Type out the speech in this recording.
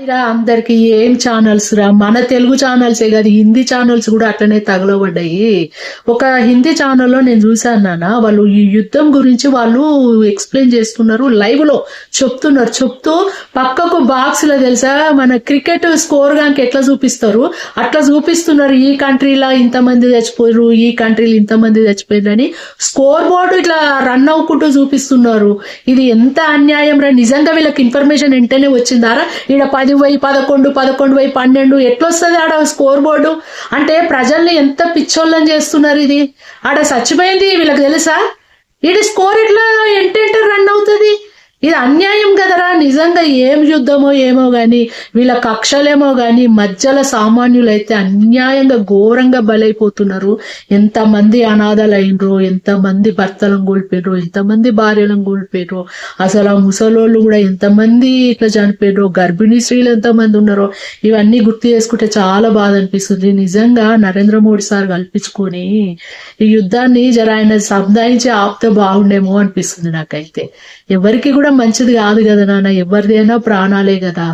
రా అందరికి ఏం ఛానల్స్ రా, మన తెలుగు ఛానల్సే కాదు హిందీ ఛానల్స్ కూడా అట్లనే తగలబడ్డాయి. ఒక హిందీ ఛానల్లో నేను చూసాను నాన్న, వాళ్ళు ఈ యుద్ధం గురించి వాళ్ళు ఎక్స్ప్లెయిన్ చేస్తున్నారు, లైవ్ లో చెప్తున్నారు. చెప్తూ పక్కకు బాక్స్ లో తెలుసా మన క్రికెట్ స్కోర్ గానికి ఎట్లా చూపిస్తారు అట్లా చూపిస్తున్నారు. ఈ కంట్రీలో ఇంతమంది చచ్చిపోయారు, ఈ కంట్రీలో ఇంతమంది చచ్చిపోయారు అని స్కోర్ బోర్డు ఇట్లా రన్ అవ్వకుంటూ చూపిస్తున్నారు. ఇది ఎంత అన్యాయం రా. నిజంగా వీళ్ళకి ఇన్ఫర్మేషన్ వెంటనే వచ్చిందారా? ఈడ 10/11, 11/12 ఎట్లొస్తుంది ఆడ స్కోర్ బోర్డు? అంటే ప్రజల్ని ఎంత పిచ్చోళ్ళని చేస్తున్నారు. ఇది ఆడ చచ్చిపోయింది వీళ్ళకి తెలుసా? ఈడ స్కోర్ ఎట్లా ఎంటెంటే రన్ అవుతుంది? ఇది అన్యాయం కదరా. నిజంగా ఏం యుద్ధమో ఏమో గాని, వీళ్ళ కక్షలేమో గాని, మధ్యలో సామాన్యులైతే అన్యాయంగా ఘోరంగా బలైపోతున్నారు. ఎంతమంది అనాథలైనరు, ఎంతమంది భర్తలను కోల్పోయారు, ఎంతమంది భార్యలను కోల్పోయారు. అసలు ఆ ముసలోళ్ళు కూడా ఎంతమంది ఇట్లా చనిపోయారు, గర్భిణీ స్త్రీలు ఎంతమంది ఉన్నారో ఇవన్నీ గుర్తు చేసుకుంటే చాలా బాధ అనిపిస్తుంది. నిజంగా నరేంద్ర మోడీ సార్ కల్పించుకొని ఈ యుద్ధాన్ని జర ఆయన సంధాయించి ఆపితే బాగుండేమో అనిపిస్తుంది నాకైతే. ఎవరికి కూడా మంచిది కాదు కదా నాన్న, ఎవరిదైనా ప్రాణాలే కదా.